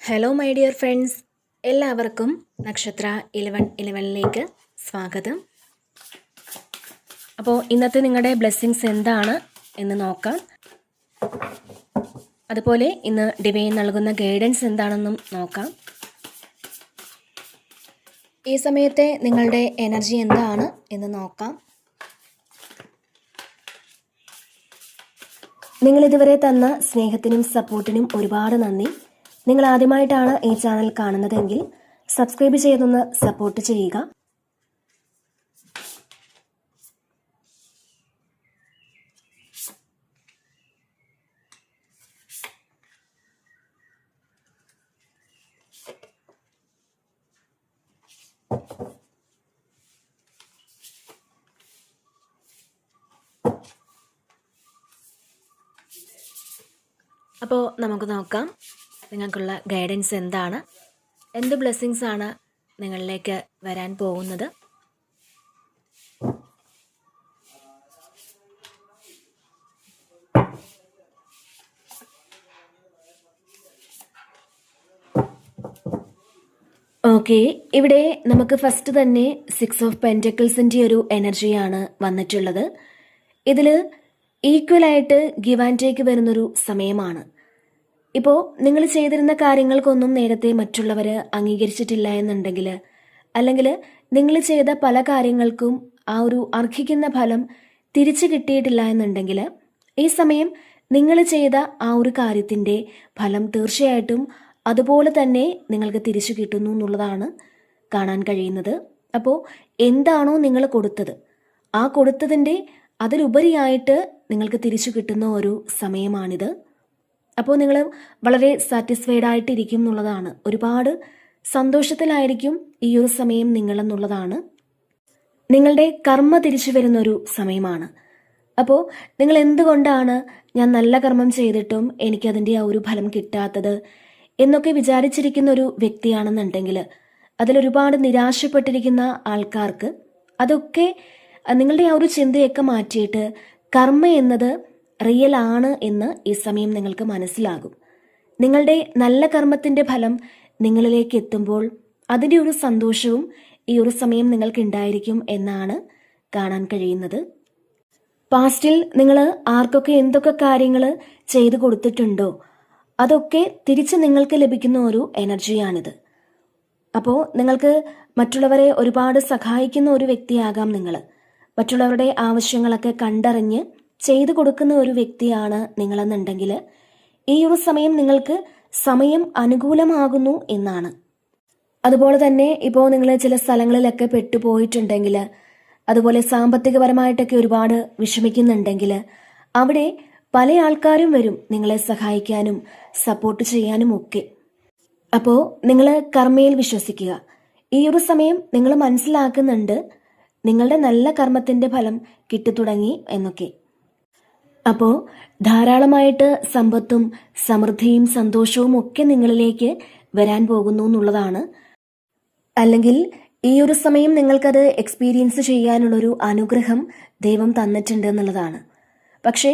Hello my dear friends, എല്ലാവർക്കും നക്ഷത്ര 1111ലേക്ക് സ്വാഗതം. അപ്പോൾ ഇന്നത്തെ നിങ്ങളുടെ ബ്ലെസ്സിങ്സ് എന്താണ് എന്ന് നോക്കാം. അതുപോലെ ഇന്ന് ഡിവൈൻ നൽകുന്ന ഗൈഡൻസ് എന്താണെന്നും നോക്കാം. ഈ സമയത്തെ നിങ്ങളുടെ എനർജി എന്താണ് എന്ന് നോക്കാം. നിങ്ങളിതുവരെ തന്ന സ്നേഹത്തിനും സപ്പോർട്ടിനും ഒരുപാട് നന്ദി. നിങ്ങൾ ആദ്യമായിട്ടാണ് ഈ ചാനൽ കാണുന്നതെങ്കിൽ സബ്സ്ക്രൈബ് ചെയ്തൊന്ന് സപ്പോർട്ട് ചെയ്യുക. അപ്പോൾ നമുക്ക് നോക്കാം നിങ്ങൾക്കുള്ള ഗൈഡൻസ് എന്താണ്, എന്ത് ബ്ലെസ്സിങ്സ് ആണ് നിങ്ങളിലേക്ക് വരാൻ പോകുന്നത്. ഓക്കെ, ഇവിടെ നമുക്ക് ഫസ്റ്റ് തന്നെ 6 ഓഫ് പെൻറ്റക്കിൾസിൻ്റെ ഒരു എനർജിയാണ് വന്നിട്ടുള്ളത്. ഇതിൽ ഈക്വലായിട്ട് ഗിവ് ആൻഡ് ടേക്ക് വരുന്നൊരു സമയമാണ്. ഇപ്പോൾ നിങ്ങൾ ചെയ്തിരുന്ന കാര്യങ്ങൾക്കൊന്നും നേരത്തെ മറ്റുള്ളവർ അംഗീകരിച്ചിട്ടില്ല എന്നുണ്ടെങ്കിൽ, അല്ലെങ്കിൽ നിങ്ങൾ ചെയ്ത പല കാര്യങ്ങൾക്കും ആ ഒരു അർഹിക്കുന്ന ഫലം തിരിച്ചു കിട്ടിയിട്ടില്ല എന്നുണ്ടെങ്കിൽ, ഈ സമയം നിങ്ങൾ ചെയ്ത ആ ഒരു കാര്യത്തിൻ്റെ ഫലം തീർച്ചയായിട്ടും അതുപോലെ തന്നെ നിങ്ങൾക്ക് തിരിച്ചു കിട്ടുന്നു എന്നുള്ളതാണ് കാണാൻ കഴിയുന്നത്. അപ്പോൾ എന്താണോ നിങ്ങൾ കൊടുത്തത്, ആ കൊടുത്തതിൻ്റെ അതിലുപരിയായിട്ട് നിങ്ങൾക്ക് തിരിച്ചു കിട്ടുന്ന ഒരു സമയമാണിത്. അപ്പോൾ നിങ്ങൾ വളരെ സാറ്റിസ്ഫൈഡ് ആയിട്ടിരിക്കും എന്നുള്ളതാണ്, ഒരുപാട് സന്തോഷത്തിലായിരിക്കും ഈ ഒരു സമയം നിങ്ങളെന്നുള്ളതാണ്. നിങ്ങളുടെ കർമ്മ തിരിച്ചു വരുന്നൊരു സമയമാണ്. അപ്പോൾ നിങ്ങൾ എന്തുകൊണ്ടാണ് ഞാൻ നല്ല കർമ്മം ചെയ്തിട്ടും എനിക്കതിൻ്റെ ആ ഒരു ഫലം കിട്ടാത്തത് എന്നൊക്കെ വിചാരിച്ചിരിക്കുന്ന ഒരു വ്യക്തിയാണെന്നുണ്ടെങ്കിൽ, അതിലൊരുപാട് നിരാശപ്പെട്ടിരിക്കുന്ന ആൾക്കാർക്ക് അതൊക്കെ നിങ്ങളുടെ ആ ഒരു ചിന്തയൊക്കെ മാറ്റിയിട്ട് കർമ്മ എന്നത് റിയൽ ആണ് എന്ന് ഈ സമയം നിങ്ങൾക്ക് മനസ്സിലാകും. നിങ്ങളുടെ നല്ല കർമ്മത്തിൻ്റെ ഫലം നിങ്ങളിലേക്ക് എത്തുമ്പോൾ അതിൻ്റെ ഒരു സന്തോഷവും ഈ ഒരു സമയം നിങ്ങൾക്ക് ഉണ്ടായിരിക്കും എന്നാണ് കാണാൻ കഴിയുന്നത്. പാസ്റ്റിൽ നിങ്ങൾ ആർക്കൊക്കെ എന്തൊക്കെ കാര്യങ്ങൾ ചെയ്തു കൊടുത്തിട്ടുണ്ടോ അതൊക്കെ തിരിച്ച് നിങ്ങൾക്ക് ലഭിക്കുന്ന ഒരു എനർജിയാണിത്. അപ്പോൾ നിങ്ങൾക്ക് മറ്റുള്ളവരെ ഒരുപാട് സഹായിക്കുന്ന ഒരു വ്യക്തിയാകാം നിങ്ങൾ. മറ്റുള്ളവരുടെ ആവശ്യങ്ങളൊക്കെ കണ്ടറിഞ്ഞ് ചെയ്തു കൊടുക്കുന്ന ഒരു വ്യക്തിയാണ് നിങ്ങളെന്നുണ്ടെങ്കിൽ, ഈ ഒരു സമയം നിങ്ങൾക്ക് സമയം അനുകൂലമാകുന്നു എന്നാണ്. അതുപോലെ തന്നെ ഇപ്പോൾ നിങ്ങൾ ചില സ്ഥലങ്ങളിലൊക്കെ പെട്ടുപോയിട്ടുണ്ടെങ്കിൽ, അതുപോലെ സാമ്പത്തികപരമായിട്ടൊക്കെ ഒരുപാട് വിഷമിക്കുന്നുണ്ടെങ്കിൽ, അവിടെ പല ആൾക്കാരും വരും നിങ്ങളെ സഹായിക്കാനും സപ്പോർട്ട് ചെയ്യാനും ഒക്കെ. അപ്പോൾ നിങ്ങൾ കർമ്മയിൽ വിശ്വസിക്കുക. ഈ ഒരു സമയം നിങ്ങൾ മനസ്സിലാക്കുന്നുണ്ട് നിങ്ങളുടെ നല്ല കർമ്മത്തിൻ്റെ ഫലം കിട്ടിത്തുടങ്ങി എന്നൊക്കെ. അപ്പോൾ ധാരാളമായിട്ട് സമ്പത്തും സമൃദ്ധിയും സന്തോഷവും ഒക്കെ നിങ്ങളിലേക്ക് വരാൻ പോകുന്നു എന്നുള്ളതാണ്. അല്ലെങ്കിൽ ഈ ഒരു സമയം നിങ്ങൾക്കത് എക്സ്പീരിയൻസ് ചെയ്യാനുള്ളൊരു അനുഗ്രഹം ദൈവം തന്നിട്ടുണ്ട് എന്നുള്ളതാണ്. പക്ഷേ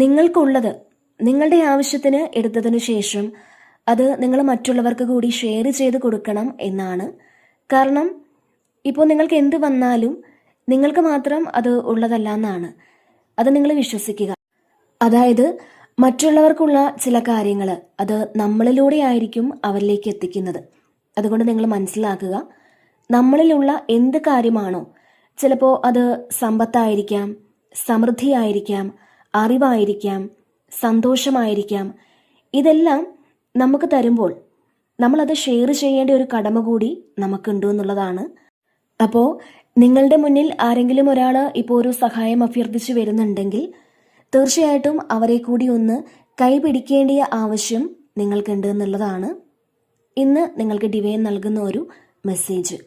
നിങ്ങൾക്കുള്ളത് നിങ്ങളുടെ ആവശ്യത്തിന് എടുത്തതിനു ശേഷം അത് നിങ്ങൾ മറ്റുള്ളവർക്ക് കൂടി ഷെയർ ചെയ്ത് കൊടുക്കണം എന്നാണ്. കാരണം ഇപ്പോൾ നിങ്ങൾക്ക് എന്ത് വന്നാലും നിങ്ങൾക്ക് മാത്രം അത് ഉള്ളതല്ല എന്നാണ്. അത് നിങ്ങൾ വിശ്വസിക്കുക. അതായത് മറ്റുള്ളവർക്കുള്ള ചില കാര്യങ്ങൾ അത് നമ്മളിലൂടെ ആയിരിക്കും അവരിലേക്ക് എത്തിക്കുന്നത്. അതുകൊണ്ട് നിങ്ങൾ മനസ്സിലാക്കുക, നമ്മളിലുള്ള എന്ത് കാര്യമാണോ, ചിലപ്പോൾ അത് സമ്പത്തായിരിക്കാം, സമൃദ്ധിയായിരിക്കാം, അറിവായിരിക്കാം, സന്തോഷമായിരിക്കാം, ഇതെല്ലാം നമുക്ക് തരുമ്പോൾ നമ്മളത് ഷെയർ ചെയ്യേണ്ട ഒരു കടമ കൂടി നമുക്കുണ്ട് എന്നുള്ളതാണ്. അപ്പോൾ നിങ്ങളുടെ മുന്നിൽ ആരെങ്കിലും ഒരാൾ ഇപ്പോൾ ഒരു സഹായം അഭ്യർത്ഥിച്ച് വരുന്നുണ്ടെങ്കിൽ തീർച്ചയായിട്ടും അവരെ കൂടി ഒന്ന് കൈപിടിക്കേണ്ടിയ ആവശ്യം നിങ്ങൾക്കുണ്ട് എന്നുള്ളതാണ് ഇന്ന് നിങ്ങൾക്ക് ഡിവൈൻ നൽകുന്ന ഒരു മെസ്സേജ്.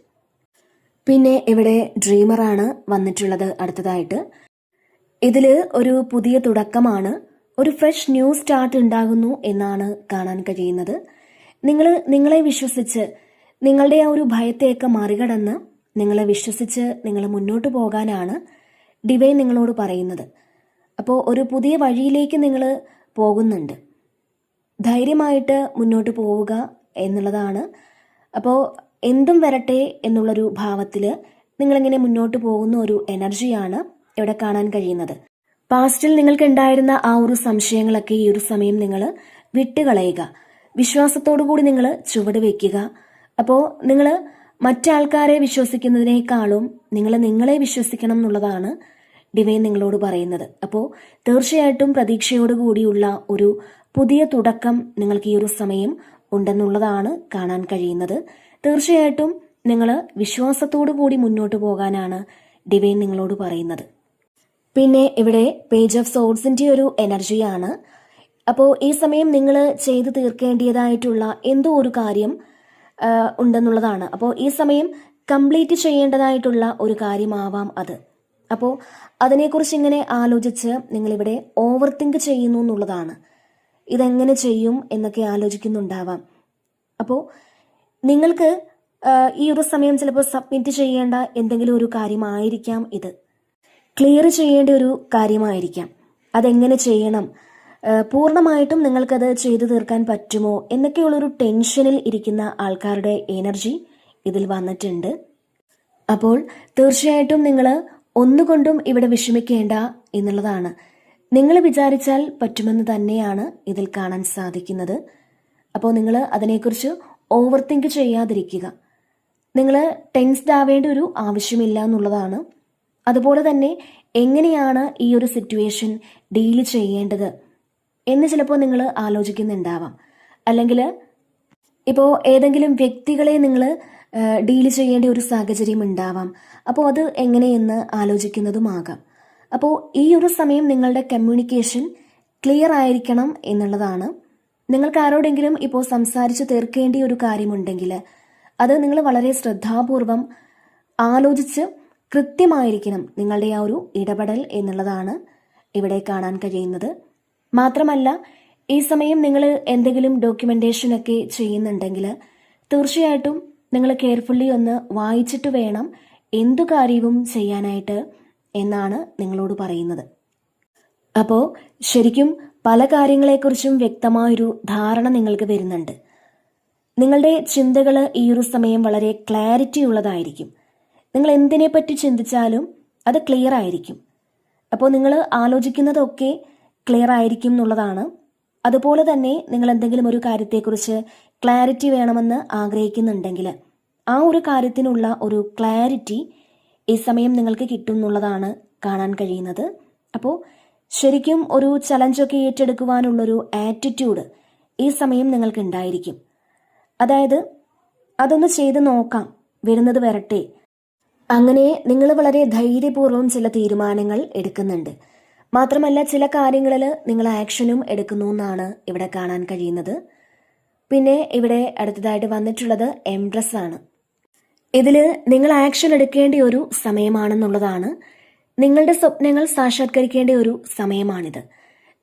പിന്നെ ഇവിടെ ഡ്രീമറാണ് വന്നിട്ടുള്ളത് അടുത്തതായിട്ട്. ഇതിൽ ഒരു പുതിയ തുടക്കമാണ്, ഒരു ഫ്രഷ് ന്യൂ സ്റ്റാർട്ട് ഉണ്ടാകുന്നു എന്നാണ് കാണാൻ കഴിയുന്നത്. നിങ്ങളെ വിശ്വസിച്ച് നിങ്ങളുടെ ആ ഒരു ഭയത്തെയൊക്കെ മറികടന്ന് നിങ്ങളെ വിശ്വസിച്ച് നിങ്ങൾ മുന്നോട്ട് പോകാനാണ് ഡിവൈൻ നിങ്ങളോട് പറയുന്നത്. അപ്പോൾ ഒരു പുതിയ വഴിയിലേക്ക് നിങ്ങൾ പോകുന്നുണ്ട്. ധൈര്യമായിട്ട് മുന്നോട്ട് പോവുക, എന്നുള്ളതാണ്. അപ്പോൾ എന്തും വരട്ടെ എന്നുള്ളൊരു ഭാവത്തിൽ നിങ്ങളിങ്ങനെ മുന്നോട്ട് പോകുന്ന ഒരു എനർജിയാണ് ഇവിടെ കാണാൻ കഴിയുന്നത്. പാസ്റ്റിൽ നിങ്ങൾക്ക് ഉണ്ടായിരുന്ന ആ ഒരു സംശയങ്ങളൊക്കെ ഈ ഒരു സമയം നിങ്ങൾ വിട്ടുകളയുക. വിശ്വാസത്തോടു കൂടി നിങ്ങൾ ചുവട് വയ്ക്കുക. അപ്പോൾ നിങ്ങൾ മറ്റാൾക്കാരെ വിശ്വസിക്കുന്നതിനേക്കാളും നിങ്ങൾ നിങ്ങളെ വിശ്വസിക്കണം എന്നുള്ളതാണ് ഡിവൈൻ നിങ്ങളോട് പറയുന്നത്. അപ്പോൾ തീർച്ചയായിട്ടും പ്രതീക്ഷയോടുകൂടിയുള്ള ഒരു പുതിയ തുടക്കം നിങ്ങൾക്ക് ഈ ഒരു സമയം ഉണ്ടെന്നുള്ളതാണ് കാണാൻ കഴിയുന്നത്. തീർച്ചയായിട്ടും നിങ്ങൾ വിശ്വാസത്തോടു കൂടി മുന്നോട്ട് പോകാനാണ് ഡിവൈൻ നിങ്ങളോട് പറയുന്നത്. പിന്നെ ഇവിടെ പേജ് ഓഫ് സോഡ്സിന്റെ ഒരു എനർജിയാണ്. അപ്പോൾ ഈ സമയം നിങ്ങൾ ചെയ്തു തീർക്കേണ്ടതായിട്ടുള്ള എന്തോ ഒരു കാര്യം ഉണ്ടെന്നുള്ളതാണ്. അപ്പോൾ ഈ സമയം കംപ്ലീറ്റ് ചെയ്യേണ്ടതായിട്ടുള്ള ഒരു കാര്യമാവാം അത്. അപ്പോൾ അതിനെക്കുറിച്ച് ഇങ്ങനെ ആലോചിച്ച് നിങ്ങളിവിടെ ഓവർ തിങ്ക് ചെയ്യുന്നു എന്നുള്ളതാണ്. ഇതെങ്ങനെ ചെയ്യും എന്നൊക്കെ ആലോചിക്കുന്നുണ്ടാവാം. അപ്പോൾ നിങ്ങൾക്ക് ഈ ഒരു സമയം ചിലപ്പോൾ സബ്മിറ്റ് ചെയ്യേണ്ട എന്തെങ്കിലും ഒരു കാര്യമായിരിക്കാം, ഇത് ക്ലിയർ ചെയ്യേണ്ട ഒരു കാര്യമായിരിക്കാം. അതെങ്ങനെ ചെയ്യണം, പൂർണ്ണമായിട്ടും നിങ്ങൾക്കത് ചെയ്തു തീർക്കാൻ പറ്റുമോ എന്നൊക്കെയുള്ളൊരു ടെൻഷനിൽ ഇരിക്കുന്ന ആൾക്കാരുടെ എനർജി ഇതിൽ വന്നിട്ടുണ്ട്. അപ്പോൾ തീർച്ചയായിട്ടും നിങ്ങൾ ഒന്നുകൊണ്ടും ഇവിടെ വിഷമിക്കേണ്ട എന്നുള്ളതാണ്. നിങ്ങൾ വിചാരിച്ചാൽ പറ്റുമെന്ന് തന്നെയാണ് ഇതിൽ കാണാൻ സാധിക്കുന്നത്. അപ്പോൾ നിങ്ങൾ അതിനെക്കുറിച്ച് ഓവർ തിങ്ക് ചെയ്യാതിരിക്കുക. നിങ്ങൾ ടെൻസ്ഡ് ആവേണ്ട ഒരു ആവശ്യമില്ല എന്നുള്ളതാണ്. അതുപോലെ തന്നെ എങ്ങനെയാണ് ഈ ഒരു സിറ്റുവേഷൻ ഡീൽ ചെയ്യേണ്ടത് എന്ന് ചിലപ്പോൾ നിങ്ങൾ ആലോചിക്കുന്നുണ്ടാവാം. അല്ലെങ്കിൽ ഇപ്പോൾ ഏതെങ്കിലും വ്യക്തികളെ നിങ്ങൾ ഡീൽ ചെയ്യേണ്ട ഒരു സാഹചര്യം ഉണ്ടാവാം. അപ്പോൾ അത് എങ്ങനെയെന്ന് ആലോചിക്കുന്നതുമാകാം. അപ്പോൾ ഈ ഒരു സമയം നിങ്ങളുടെ കമ്മ്യൂണിക്കേഷൻ ക്ലിയർ ആയിരിക്കണം എന്നുള്ളതാണ്. നിങ്ങൾക്ക് ആരോടെങ്കിലും ഇപ്പോൾ സംസാരിച്ച് തീർക്കേണ്ട ഒരു കാര്യമുണ്ടെങ്കിൽ അത് നിങ്ങൾ വളരെ ശ്രദ്ധാപൂർവം ആലോചിച്ച് കൃത്യമായിരിക്കണം നിങ്ങളുടെ ആ ഒരു ഇടപെടൽ എന്നുള്ളതാണ് ഇവിടെ കാണാൻ കഴിയുന്നത്. മാത്രമല്ല ഈ സമയം നിങ്ങൾ എന്തെങ്കിലും ഡോക്യുമെന്റേഷനൊക്കെ ചെയ്യുന്നുണ്ടെങ്കിൽ തീർച്ചയായിട്ടും നിങ്ങൾ കെയർഫുള്ളി ഒന്ന് വായിച്ചിട്ട് വേണം എന്തു കാര്യവും ചെയ്യാനായിട്ട് എന്നാണ് നിങ്ങളോട് പറയുന്നത്. അപ്പോൾ ശരിക്കും പല കാര്യങ്ങളെക്കുറിച്ചും വ്യക്തമായൊരു ധാരണ നിങ്ങൾക്ക് വരുന്നുണ്ട്. നിങ്ങളുടെ ചിന്തകൾ ഈ ഒരു സമയം വളരെ ക്ലാരിറ്റി ഉള്ളതായിരിക്കും. നിങ്ങൾ എന്തിനെപ്പറ്റി ചിന്തിച്ചാലും അത് ക്ലിയർ ആയിരിക്കും. അപ്പോൾ നിങ്ങൾ ആലോചിക്കുന്നതൊക്കെ ക്ലിയർ ആയിരിക്കും എന്നുള്ളതാണ്. അതുപോലെ തന്നെ നിങ്ങൾ എന്തെങ്കിലും ഒരു കാര്യത്തെക്കുറിച്ച് ക്ലാരിറ്റി വേണമെന്ന് ആഗ്രഹിക്കുന്നുണ്ടെങ്കിൽ ആ ഒരു കാര്യത്തിനുള്ള ഒരു ക്ലാരിറ്റി ഈ സമയം നിങ്ങൾക്ക് കിട്ടും എന്നുള്ളതാണ് കാണാൻ കഴിയുന്നത്. അപ്പോൾ ശരിക്കും ഒരു ചലഞ്ചൊക്കെ ഏറ്റെടുക്കുവാനുള്ളൊരു ആറ്റിറ്റ്യൂഡ് ഈ സമയം നിങ്ങൾക്ക് ഉണ്ടായിരിക്കും. അതായത് അതൊന്ന് ചെയ്ത് നോക്കാം, വരുന്നത് വരട്ടെ, അങ്ങനെ നിങ്ങൾ വളരെ ധൈര്യപൂർവ്വം ചില തീരുമാനങ്ങൾ എടുക്കുന്നുണ്ട്. മാത്രമല്ല ചില കാര്യങ്ങളിൽ നിങ്ങൾ ആക്ഷനും എടുക്കുന്നു എന്നാണ് ഇവിടെ കാണാൻ കഴിയുന്നത്. പിന്നെ ഇവിടെ അടുത്തതായിട്ട് വന്നിട്ടുള്ളത് എംപ്രസ് ആണ്. ഇതിൽ നിങ്ങൾ ആക്ഷൻ എടുക്കേണ്ട ഒരു സമയമാണെന്നുള്ളതാണ്. നിങ്ങളുടെ സ്വപ്നങ്ങൾ സാക്ഷാത്കരിക്കേണ്ട ഒരു സമയമാണിത്.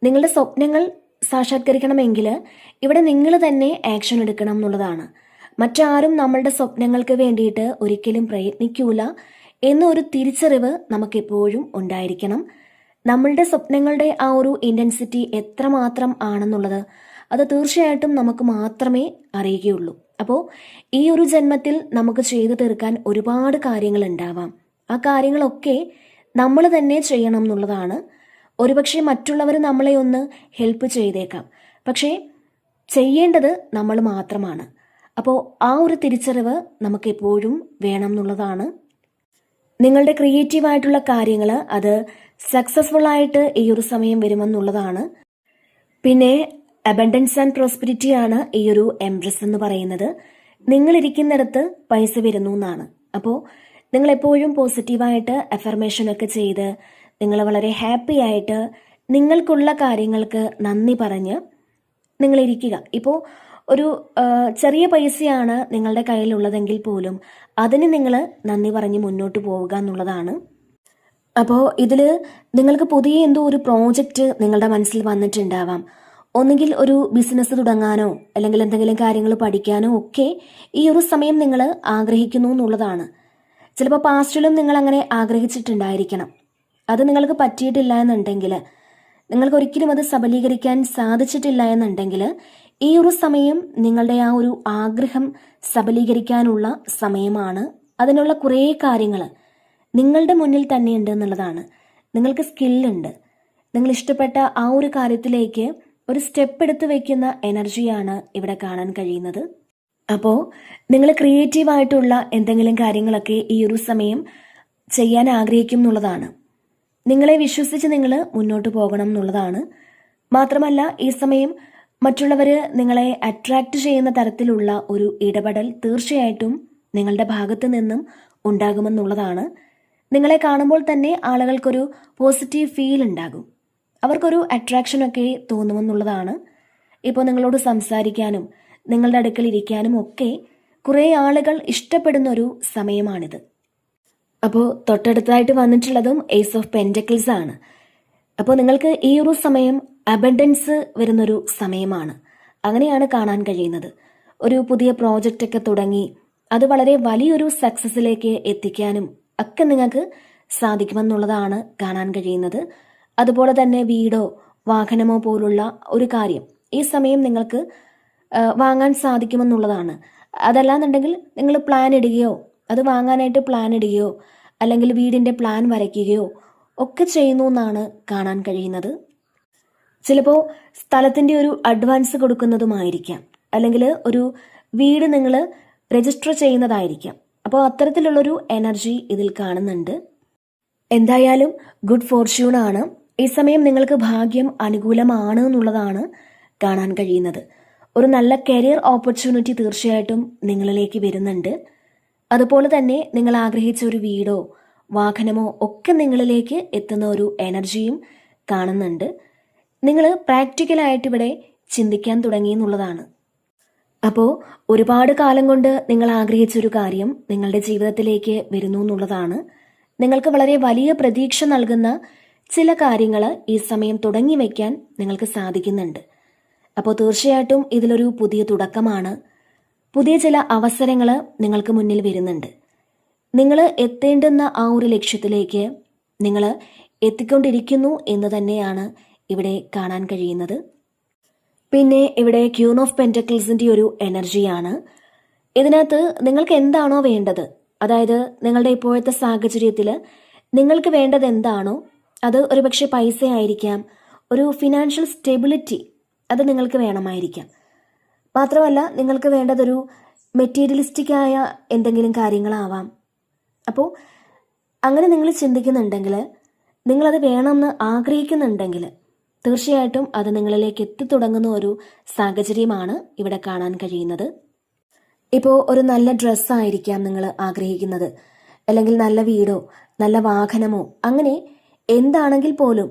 നിങ്ങളുടെ സ്വപ്നങ്ങൾ സാക്ഷാത്കരിക്കണമെങ്കിൽ ഇവിടെ നിങ്ങൾ തന്നെ ആക്ഷൻ എടുക്കണം എന്നുള്ളതാണ്. മറ്റാരും നമ്മളുടെ സ്വപ്നങ്ങൾക്ക് വേണ്ടിയിട്ട് ഒരിക്കലും പ്രയത്നിക്കൂല എന്നൊരു തിരിച്ചറിവ് നമുക്കെപ്പോഴും ഉണ്ടായിരിക്കണം. നമ്മളുടെ സ്വപ്നങ്ങളുടെ ആ ഒരു ഇൻറ്റൻസിറ്റി എത്രമാത്രം ആണെന്നുള്ളത് അത് തീർച്ചയായിട്ടും നമുക്ക് മാത്രമേ അറിയുകയുള്ളൂ. അപ്പോൾ ഈ ഒരു ജന്മത്തിൽ നമുക്ക് ചെയ്തു തീർക്കാൻ ഒരുപാട് കാര്യങ്ങൾ ഉണ്ടാവാം. ആ കാര്യങ്ങളൊക്കെ നമ്മൾ തന്നെ ചെയ്യണം എന്നുള്ളതാണ്. ഒരുപക്ഷെ മറ്റുള്ളവർ നമ്മളെ ഒന്ന് ഹെൽപ്പ് ചെയ്തേക്കാം, പക്ഷേ ചെയ്യേണ്ടത് നമ്മൾ മാത്രമാണ്. അപ്പോൾ ആ ഒരു തിരിച്ചറിവ് നമുക്കെപ്പോഴും വേണം എന്നുള്ളതാണ്. നിങ്ങളുടെ ക്രിയേറ്റീവായിട്ടുള്ള കാര്യങ്ങൾ അത് സക്സസ്ഫുൾ ആയിട്ട് ഈ ഒരു സമയം വരുമെന്നുള്ളതാണ്. പിന്നെ അബണ്ടൻസ് ആൻഡ് പ്രോസ്പെരിറ്റി ആണ് ഈ ഒരു എംപ്രസ് എന്ന് പറയുന്നത്. നിങ്ങളിരിക്കുന്നിടത്ത് പൈസ വരുന്നു എന്നാണ്. അപ്പോൾ നിങ്ങൾ എപ്പോഴും പോസിറ്റീവായിട്ട് അഫർമേഷനൊക്കെ ചെയ്ത് നിങ്ങൾ വളരെ ഹാപ്പി ആയിട്ട് നിങ്ങൾക്കുള്ള കാര്യങ്ങൾക്ക് നന്ദി പറഞ്ഞ് നിങ്ങളിരിക്കുക. ഇപ്പോൾ ഒരു ചെറിയ പൈസയാണ് നിങ്ങളുടെ കയ്യിലുള്ളതെങ്കിൽ പോലും അതിന് നിങ്ങൾ നന്ദി പറഞ്ഞ് മുന്നോട്ട് പോവുക എന്നുള്ളതാണ്. അപ്പോൾ ഇതിൽ നിങ്ങൾക്ക് പുതിയ എന്തോ ഒരു പ്രോജക്റ്റ് നിങ്ങളുടെ മനസ്സിൽ വന്നിട്ടുണ്ടാവാം. ഒന്നുകിൽ ഒരു ബിസിനസ് തുടങ്ങാനോ അല്ലെങ്കിൽ എന്തെങ്കിലും കാര്യങ്ങൾ പഠിക്കാനോ ഒക്കെ ഈ ഒരു സമയം നിങ്ങൾ ആഗ്രഹിക്കുന്നു എന്നുള്ളതാണ്. ചിലപ്പോൾ പാസ്റ്റിലും നിങ്ങൾ അങ്ങനെ ആഗ്രഹിച്ചിട്ടുണ്ടായിരിക്കണം. അത് നിങ്ങൾക്ക് പറ്റിയിട്ടില്ല എന്നുണ്ടെങ്കിൽ, നിങ്ങൾക്ക് ഒരിക്കലും അത് സബലീകരിക്കാൻ സാധിച്ചിട്ടില്ല എന്നുണ്ടെങ്കിൽ ഈ ഒരു സമയം നിങ്ങളുടെ ആ ഒരു ആഗ്രഹം സബലീകരിക്കാനുള്ള സമയമാണ്. അതിനുള്ള കുറേ കാര്യങ്ങൾ നിങ്ങളുടെ മുന്നിൽ തന്നെ ഉണ്ട് എന്നുള്ളതാണ്. നിങ്ങൾക്ക് സ്കില്ലുണ്ട്. നിങ്ങൾ ഇഷ്ടപ്പെട്ട ആ ഒരു കാര്യത്തിലേക്ക് ഒരു സ്റ്റെപ്പ് എടുത്ത് വയ്ക്കുന്ന എനർജിയാണ് ഇവിടെ കാണാൻ കഴിയുന്നത്. അപ്പോൾ നിങ്ങൾ ക്രിയേറ്റീവായിട്ടുള്ള എന്തെങ്കിലും കാര്യങ്ങളൊക്കെ ഈ ഒരു സമയം ചെയ്യാൻ ആഗ്രഹിക്കും എന്നുള്ളതാണ്. നിങ്ങളെ വിശ്വസിച്ച് നിങ്ങൾ മുന്നോട്ട് പോകണം എന്നുള്ളതാണ്. മാത്രമല്ല ഈ സമയം മറ്റുള്ളവർ നിങ്ങളെ അട്രാക്റ്റ് ചെയ്യുന്ന തരത്തിലുള്ള ഒരു ഇടപെടൽ തീർച്ചയായിട്ടും നിങ്ങളുടെ ഭാഗത്ത് നിന്നും ഉണ്ടാകുമെന്നുള്ളതാണ്. നിങ്ങളെ കാണുമ്പോൾ തന്നെ ആളുകൾക്കൊരു പോസിറ്റീവ് ഫീൽ ഉണ്ടാകും. അവർക്കൊരു അട്രാക്ഷനൊക്കെ തോന്നുമെന്നുള്ളതാണ്. ഇപ്പോൾ നിങ്ങളോട് സംസാരിക്കാനും നിങ്ങളുടെ അടുക്കൽ ഇരിക്കാനും ഒക്കെ കുറേ ആളുകൾ ഇഷ്ടപ്പെടുന്ന ഒരു സമയമാണിത്. അപ്പോൾ തൊട്ടടുത്തായിട്ട് വന്നിട്ടുള്ളതും ഏസ് ഓഫ് പെൻറ്റക്കിൾസ് ആണ്. അപ്പോൾ നിങ്ങൾക്ക് ഈ ഒരു സമയം അബൻഡൻസ് വരുന്നൊരു സമയമാണ്. അങ്ങനെയാണ് കാണാൻ കഴിയുന്നത്. ഒരു പുതിയ പ്രോജക്റ്റ് ഒക്കെ തുടങ്ങി അത് വളരെ വലിയൊരു സക്സസ്സിലേക്ക് എത്തിക്കാനും ഒക്കെ നിങ്ങൾക്ക് സാധിക്കുമെന്നുള്ളതാണ് കാണാൻ കഴിയുന്നത്. അതുപോലെ തന്നെ വീടോ വാഹനമോ പോലുള്ള ഒരു കാര്യം ഈ സമയം നിങ്ങൾക്ക് വാങ്ങാൻ സാധിക്കുമെന്നുള്ളതാണ്. അതല്ലാന്നുണ്ടെങ്കിൽ നിങ്ങൾ പ്ലാൻ ഇടുകയോ അത് വാങ്ങാനായിട്ട് പ്ലാൻ ഇടുകയോ അല്ലെങ്കിൽ വീടിൻ്റെ പ്ലാൻ വരയ്ക്കുകയോ ഒക്കെ ചെയ്യുന്നു എന്നാണ് കാണാൻ കഴിയുന്നത്. ചിലപ്പോൾ സ്ഥലത്തിൻ്റെ ഒരു അഡ്വാൻസ് കൊടുക്കുന്നതുമായിരിക്കാം, അല്ലെങ്കിൽ ഒരു വീട് നിങ്ങൾ രജിസ്റ്റർ ചെയ്യുന്നതായിരിക്കാം. അപ്പോൾ അത്തരത്തിലുള്ളൊരു എനർജി ഇതിൽ കാണുന്നുണ്ട്. എന്തായാലും ഗുഡ് ഫോർച്യൂൺ ആണ്. ഈ സമയം നിങ്ങൾക്ക് ഭാഗ്യം അനുകൂലമാണ് എന്നുള്ളതാണ് കാണാൻ കഴിയുന്നത്. ഒരു നല്ല കരിയർ ഓപ്പർച്യൂണിറ്റി തീർച്ചയായിട്ടും നിങ്ങളിലേക്ക് വരുന്നുണ്ട്. അതുപോലെ തന്നെ നിങ്ങൾ ആഗ്രഹിച്ച ഒരു വീടോ വാഹനമോ ഒക്കെ നിങ്ങളിലേക്ക് എത്തുന്ന ഒരു എനർജിയും കാണുന്നുണ്ട്. നിങ്ങൾ പ്രാക്ടിക്കലായിട്ട് ഇവിടെ ചിന്തിക്കാൻ തുടങ്ങി എന്നുള്ളതാണ്. അപ്പോൾ ഒരുപാട് കാലം കൊണ്ട് നിങ്ങൾ ആഗ്രഹിച്ചൊരു കാര്യം നിങ്ങളുടെ ജീവിതത്തിലേക്ക് വരുന്നു എന്നുള്ളതാണ്. നിങ്ങൾക്ക് വളരെ വലിയ പ്രതീക്ഷ നൽകുന്ന ചില കാര്യങ്ങൾ ഈ സമയം തുടങ്ങി വയ്ക്കാൻ നിങ്ങൾക്ക് സാധിക്കുന്നുണ്ട്. അപ്പോൾ തീർച്ചയായിട്ടും ഇതിലൊരു പുതിയ തുടക്കമാണ്. പുതിയ ചില അവസരങ്ങൾ നിങ്ങൾക്ക് മുന്നിൽ വരുന്നുണ്ട്. നിങ്ങൾ എത്തേണ്ടുന്ന ആ ഒരു ലക്ഷ്യത്തിലേക്ക് നിങ്ങൾ എത്തിക്കൊണ്ടിരിക്കുന്നു എന്ന് തന്നെയാണ് ഇവിടെ കാണാൻ കഴിയുന്നത്. പിന്നെ ഇവിടെ ക്യൂൺ ഓഫ് പെൻറ്റക്കിൾസിൻ്റെ ഒരു എനർജിയാണ്. ഇതിനകത്ത് നിങ്ങൾക്ക് എന്താണോ വേണ്ടത്, അതായത് നിങ്ങളുടെ ഇപ്പോഴത്തെ സാഹചര്യത്തിൽ നിങ്ങൾക്ക് വേണ്ടത് എന്താണോ അത് ഒരുപക്ഷെ പൈസ ആയിരിക്കാം, ഒരു ഫിനാൻഷ്യൽ സ്റ്റെബിലിറ്റി അത് നിങ്ങൾക്ക് വേണമായിരിക്കാം. മാത്രമല്ല നിങ്ങൾക്ക് വേണ്ടതൊരു മെറ്റീരിയലിസ്റ്റിക്കായ എന്തെങ്കിലും കാര്യങ്ങളാവാം. അപ്പോൾ അങ്ങനെ നിങ്ങൾ ചിന്തിക്കുന്നുണ്ടെങ്കിൽ, നിങ്ങളത് വേണമെന്ന് ആഗ്രഹിക്കുന്നുണ്ടെങ്കിൽ തീർച്ചയായിട്ടും അത് നിങ്ങളിലേക്ക് എത്തിത്തുടങ്ങുന്ന ഒരു സാഹചര്യമാണ് ഇവിടെ കാണാൻ കഴിയുന്നത്. ഇപ്പോൾ ഒരു നല്ല ഡ്രസ്സായിരിക്കാം നിങ്ങൾ ആഗ്രഹിക്കുന്നത്, അല്ലെങ്കിൽ നല്ല വീടോ നല്ല വാഹനമോ, അങ്ങനെ എന്താണെങ്കിൽ പോലും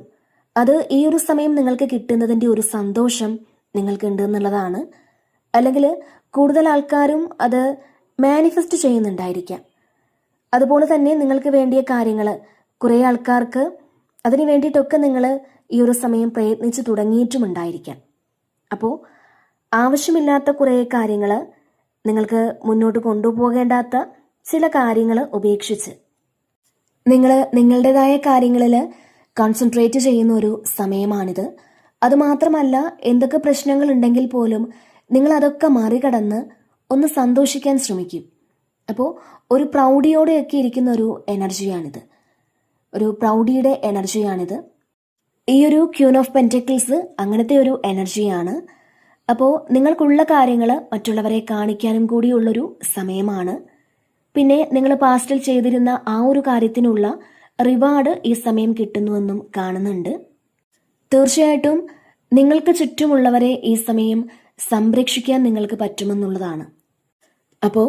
അത് ഈ ഒരു സമയം നിങ്ങൾക്ക് കിട്ടുന്നതിൻ്റെ ഒരു സന്തോഷം നിങ്ങൾക്കുണ്ട് എന്നുള്ളതാണ്. അല്ലെങ്കിൽ കൂടുതൽ ആൾക്കാരും അത് മാനിഫെസ്റ്റ് ചെയ്യുന്നുണ്ടായിരിക്കാം. അതുപോലെ തന്നെ നിങ്ങൾക്ക് വേണ്ടിയ കാര്യങ്ങൾ കുറേ ആൾക്കാർക്ക് അതിന് വേണ്ടിയിട്ടൊക്കെ നിങ്ങൾ ഈ ഒരു സമയം പ്രയത്നിച്ച് തുടങ്ങിയിട്ടുമുണ്ടായിരിക്കാം. അപ്പോൾ ആവശ്യമില്ലാത്ത കുറേ കാര്യങ്ങൾ, നിങ്ങൾക്ക് മുന്നോട്ട് കൊണ്ടുപോകേണ്ടാത്ത ചില കാര്യങ്ങൾ ഉപേക്ഷിച്ച് നിങ്ങൾ നിങ്ങളുടേതായ കാര്യങ്ങളിൽ കോൺസെൻട്രേറ്റ് ചെയ്യുന്ന ഒരു സമയമാണിത്. അതുമാത്രമല്ല, എന്തൊക്കെ പ്രശ്നങ്ങൾ ഉണ്ടെങ്കിൽ പോലും നിങ്ങൾ അതൊക്കെ മറികടന്ന് ഒന്ന് സന്തോഷിക്കാൻ ശ്രമിക്കും. അപ്പോൾ ഒരു പ്രൗഢിയോടെയൊക്കെ ഇരിക്കുന്ന ഒരു എനർജിയാണിത്, ഒരു പ്രൗഢിയുടെ എനർജിയാണിത്. ഈ ഒരു ക്യൂൻ ഓഫ് പെൻറ്റക്കിൾസ് അങ്ങനത്തെ ഒരു എനർജിയാണ്. അപ്പോൾ നിങ്ങൾക്കുള്ള കാര്യങ്ങൾ മറ്റുള്ളവരെ കാണിക്കാനും കൂടിയുള്ളൊരു സമയമാണ്. പിന്നെ നിങ്ങൾ പാസ്റ്റിൽ ചെയ്തിരുന്ന ആ ഒരു കാര്യത്തിനുള്ള റിവാർഡ് ഈ സമയം കിട്ടുന്നുവെന്നും കാണുന്നുണ്ട്. തീർച്ചയായിട്ടും നിങ്ങൾക്ക് ചുറ്റുമുള്ളവരെ ഈ സമയം സംരക്ഷിക്കാൻ നിങ്ങൾക്ക് പറ്റുമെന്നുള്ളതാണ്. അപ്പോൾ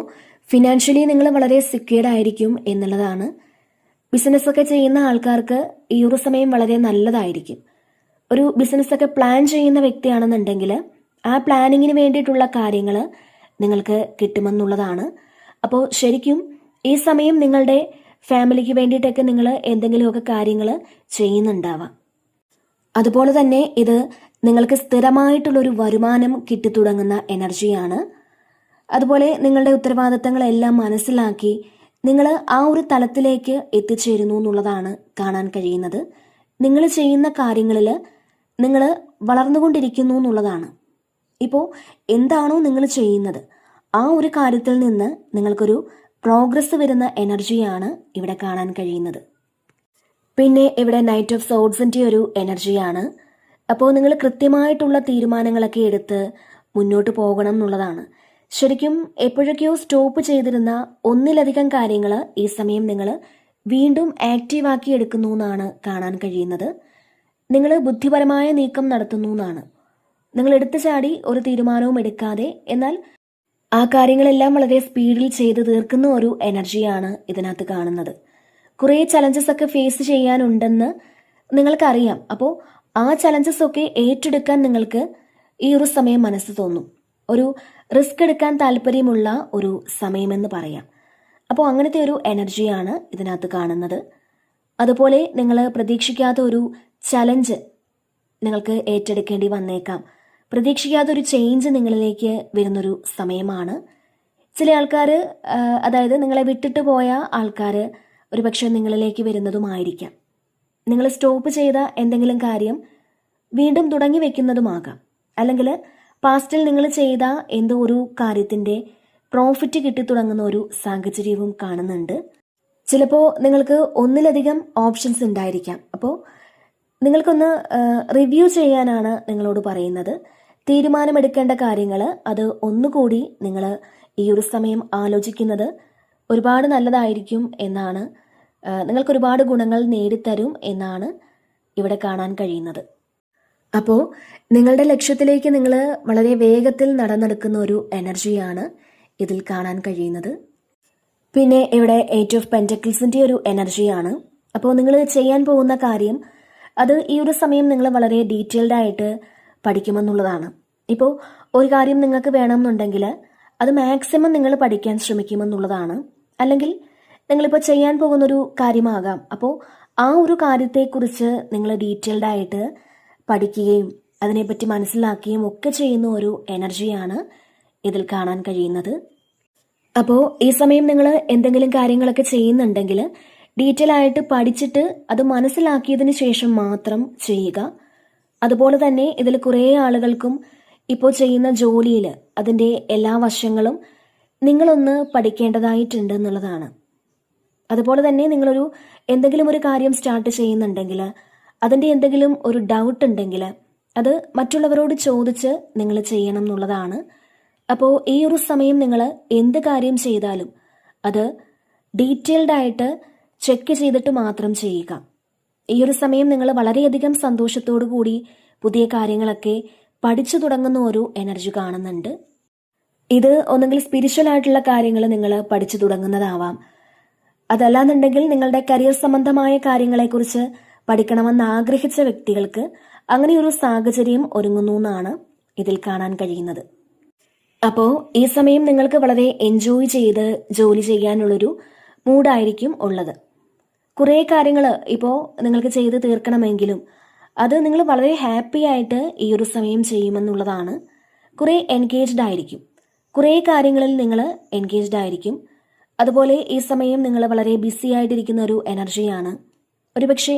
ഫിനാൻഷ്യലി നിങ്ങൾ വളരെ സെക്യൂർഡ് ആയിരിക്കും എന്നുള്ളതാണ്. ബിസിനസ്സൊക്കെ ചെയ്യുന്ന ആൾക്കാർക്ക് ഈ ഒരു സമയം വളരെ നല്ലതായിരിക്കും. ഒരു ബിസിനസ്സൊക്കെ പ്ലാൻ ചെയ്യുന്ന വ്യക്തിയാണെന്നുണ്ടെങ്കിൽ ആ പ്ലാനിങ്ങിന് വേണ്ടിയിട്ടുള്ള കാര്യങ്ങൾ നിങ്ങൾക്ക് കിട്ടുമെന്നുള്ളതാണ്. അപ്പോൾ ശരിക്കും ഈ സമയം നിങ്ങളുടെ ഫാമിലിക്ക് വേണ്ടിയിട്ടൊക്കെ നിങ്ങൾ എന്തെങ്കിലുമൊക്കെ കാര്യങ്ങൾ ചെയ്യുന്നുണ്ടാവാം. അതുപോലെ തന്നെ ഇത് നിങ്ങൾക്ക് സ്ഥിരമായിട്ടുള്ളൊരു വരുമാനം കിട്ടിത്തുടങ്ങുന്ന എനർജിയാണ്. അതുപോലെ നിങ്ങളുടെ ഉത്തരവാദിത്തങ്ങളെല്ലാം മനസ്സിലാക്കി നിങ്ങൾ ആ ഒരു തലത്തിലേക്ക് എത്തിച്ചേരുന്നു എന്നുള്ളതാണ് കാണാൻ കഴിയുന്നത്. നിങ്ങൾ ചെയ്യുന്ന കാര്യങ്ങളിൽ നിങ്ങൾ വളർന്നുകൊണ്ടിരിക്കുന്നു എന്നുള്ളതാണ്. ഇപ്പോൾ എന്താണോ നിങ്ങൾ ചെയ്യുന്നത് ആ ഒരു കാര്യത്തിൽ നിന്ന് നിങ്ങൾക്കൊരു പ്രോഗ്രസ് വരുന്ന എനർജിയാണ് ഇവിടെ കാണാൻ കഴിയുന്നത്. പിന്നെ ഇവിടെ നൈറ്റ് ഓഫ് സോഡ്സിൻ്റെ ഒരു എനർജിയാണ്. അപ്പോൾ നിങ്ങൾ കൃത്യമായിട്ടുള്ള തീരുമാനങ്ങളൊക്കെ എടുത്ത് മുന്നോട്ട് പോകണം എന്നുള്ളതാണ്. ശരിക്കും എപ്പോഴൊക്കെയോ സ്റ്റോപ്പ് ചെയ്തിരുന്ന ഒന്നിലധികം കാര്യങ്ങൾ ഈ സമയം നിങ്ങൾ വീണ്ടും ആക്റ്റീവാക്കി എടുക്കുന്നു എന്നാണ് കാണാൻ കഴിയുന്നത്. നിങ്ങൾ ബുദ്ധിപരമായ നീക്കം നടത്തുന്നു എന്നാണ്. നിങ്ങൾ എടുത്തു ചാടി ഒരു തീരുമാനവും എടുക്കാതെ എന്നാൽ ആ കാര്യങ്ങളെല്ലാം വളരെ സ്പീഡിൽ ചെയ്ത് തീർക്കുന്ന ഒരു എനർജിയാണ് ഇതിനകത്ത് കാണുന്നത്. കുറേ ചലഞ്ചസ് ഒക്കെ ഫേസ് ചെയ്യാനുണ്ടെന്ന് നിങ്ങൾക്കറിയാം. അപ്പോൾ ആ ചലഞ്ചസ് ഒക്കെ ഏറ്റെടുക്കാൻ നിങ്ങൾക്ക് ഈ ഒരു സമയം മനസ്സ് തോന്നും. ഒരു റിസ്ക് എടുക്കാൻ താല്പര്യമുള്ള ഒരു സമയമെന്ന് പറയാം. അപ്പോൾ അങ്ങനത്തെ ഒരു എനർജിയാണ് ഇതിനകത്ത് കാണുന്നത്. അതുപോലെ നിങ്ങൾ പ്രതീക്ഷിക്കാത്ത ഒരു ചലഞ്ച് നിങ്ങൾക്ക് ഏറ്റെടുക്കേണ്ടി വന്നേക്കാം. പ്രതീക്ഷിക്കാത്ത ഒരു ചേഞ്ച് നിങ്ങളിലേക്ക് വരുന്നൊരു സമയമാണ്. ചില ആൾക്കാർ, അതായത് നിങ്ങളെ വിട്ടിട്ട് പോയ ആൾക്കാർ ഒരുപക്ഷെ നിങ്ങളിലേക്ക് വരുന്നതുമായിരിക്കാം. നിങ്ങൾ സ്റ്റോപ്പ് ചെയ്ത എന്തെങ്കിലും കാര്യം വീണ്ടും തുടങ്ങി വെക്കുന്നതുമാകാം. അല്ലെങ്കിൽ പാസ്റ്റിൽ നിങ്ങൾ ചെയ്ത എന്തോ ഒരു കാര്യത്തിൻ്റെ പ്രോഫിറ്റ് കിട്ടി തുടങ്ങുന്ന ഒരു സാഹചര്യവും കാണുന്നുണ്ട്. ചിലപ്പോൾ നിങ്ങൾക്ക് ഒന്നിലധികം ഓപ്ഷൻസ് ഉണ്ടായിരിക്കാം. അപ്പോൾ നിങ്ങൾക്കൊന്ന് റിവ്യൂ ചെയ്യാനാണ് നിങ്ങളോട് പറയുന്നത്. തീരുമാനമെടുക്കേണ്ട കാര്യങ്ങൾ അത് ഒന്നുകൂടി നിങ്ങൾ ഈ ഒരു സമയം ആലോചിക്കുന്നത് ഒരുപാട് നല്ലതായിരിക്കും എന്നാണ്, നിങ്ങൾക്കൊരുപാട് ഗുണങ്ങൾ നേടിത്തരും എന്നാണ് ഇവിടെ കാണാൻ കഴിയുന്നത്. അപ്പോൾ നിങ്ങളുടെ ലക്ഷ്യത്തിലേക്ക് നിങ്ങൾ വളരെ വേഗത്തിൽ നടന്നെടുക്കുന്ന ഒരു എനർജിയാണ് ഇതിൽ കാണാൻ കഴിയുന്നത്. പിന്നെ ഇവിടെ 8 ഓഫ് പെന്റക്കിൾസിൻ്റെ ഒരു എനർജിയാണ്. അപ്പോൾ നിങ്ങൾ ചെയ്യാൻ പോകുന്ന കാര്യം അത് ഈ ഒരു സമയം നിങ്ങൾ വളരെ ഡീറ്റെയിൽഡ് ആയിട്ട് പഠിക്കുമെന്നുള്ളതാണ്. ഇപ്പോൾ ഒരു കാര്യം നിങ്ങൾക്ക് വേണമെന്നുണ്ടെങ്കിൽ അത് മാക്സിമം നിങ്ങൾ പഠിക്കാൻ ശ്രമിക്കുമെന്നുള്ളതാണ്. അല്ലെങ്കിൽ നിങ്ങളിപ്പോൾ ചെയ്യാൻ പോകുന്നൊരു കാര്യമാകാം. അപ്പോൾ ആ ഒരു കാര്യത്തെക്കുറിച്ച് നിങ്ങൾ ഡീറ്റെയിൽഡ് ആയിട്ട് പഠിക്കുകയും അതിനെപ്പറ്റി മനസ്സിലാക്കുകയും ഒക്കെ ചെയ്യുന്ന ഒരു എനർജിയാണ് ഇതിൽ കാണാൻ കഴിയുന്നത്. അപ്പോൾ ഈ സമയം നിങ്ങൾ എന്തെങ്കിലും കാര്യങ്ങളൊക്കെ ചെയ്യുന്നുണ്ടെങ്കിൽ ഡീറ്റെയിൽ ആയിട്ട് പഠിച്ചിട്ട് അത് മനസ്സിലാക്കിയതിന് ശേഷം മാത്രം ചെയ്യുക. അതുപോലെ തന്നെ ഇതിൽ കുറേ ആളുകൾക്കും ഇപ്പോൾ ചെയ്യുന്ന ജോലിയിൽ അതിൻ്റെ എല്ലാ വശങ്ങളും നിങ്ങളൊന്ന് പഠിക്കേണ്ടതായിട്ടുണ്ട് എന്നുള്ളതാണ്. അതുപോലെ തന്നെ നിങ്ങളൊരു എന്തെങ്കിലും ഒരു കാര്യം സ്റ്റാർട്ട് ചെയ്യുന്നുണ്ടെങ്കിൽ അതിൻ്റെ എന്തെങ്കിലും ഒരു ഡൗട്ട് ഉണ്ടെങ്കിൽ അത് മറ്റുള്ളവരോട് ചോദിച്ച് നിങ്ങൾ ചെയ്യണം എന്നുള്ളതാണ്. അപ്പോൾ ഈ ഒരു സമയം നിങ്ങൾ എന്ത് കാര്യം ചെയ്താലും അത് ഡീറ്റെയിൽഡ് ആയിട്ട് ചെക്ക് ചെയ്തിട്ട് മാത്രം ചെയ്യുക. ഈ ഒരു സമയം നിങ്ങൾ വളരെയധികം സന്തോഷത്തോടു കൂടി പുതിയ കാര്യങ്ങളൊക്കെ പഠിച്ചു തുടങ്ങുന്ന ഒരു എനർജി കാണുന്നുണ്ട്. ഇത് ഒന്നെങ്കിൽ സ്പിരിച്വൽ ആയിട്ടുള്ള കാര്യങ്ങൾ നിങ്ങൾ പഠിച്ചു തുടങ്ങുന്നതാവാം. അതല്ലാന്നുണ്ടെങ്കിൽ നിങ്ങളുടെ കരിയർ സംബന്ധമായ കാര്യങ്ങളെക്കുറിച്ച് പഠിക്കണമെന്ന് ആഗ്രഹിച്ച വ്യക്തികൾക്ക് അങ്ങനെയൊരു സാഹചര്യം ഒരുങ്ങുന്നു എന്നാണ് ഇതിൽ കാണാൻ കഴിയുന്നത്. അപ്പോൾ ഈ സമയം നിങ്ങൾക്ക് വളരെ എൻജോയ് ചെയ്ത് ജോലി ചെയ്യാനുള്ളൊരു മൂഡായിരിക്കും ഉള്ളത്. കുറേ കാര്യങ്ങൾ ഇപ്പോൾ നിങ്ങൾക്ക് ചെയ്ത് തീർക്കണമെങ്കിലും അത് നിങ്ങൾ വളരെ ഹാപ്പി ആയിട്ട് ഈ ഒരു സമയം ചെയ്യുമെന്നുള്ളതാണ്. കുറേ എൻഗേജ്ഡ് ആയിരിക്കും, കുറേ കാര്യങ്ങളിൽ നിങ്ങൾ എൻഗേജ്ഡ് ആയിരിക്കും. അതുപോലെ ഈ സമയം നിങ്ങൾ വളരെ ബിസി ആയിട്ടിരിക്കുന്ന ഒരു എനർജിയാണ്. ഒരുപക്ഷെ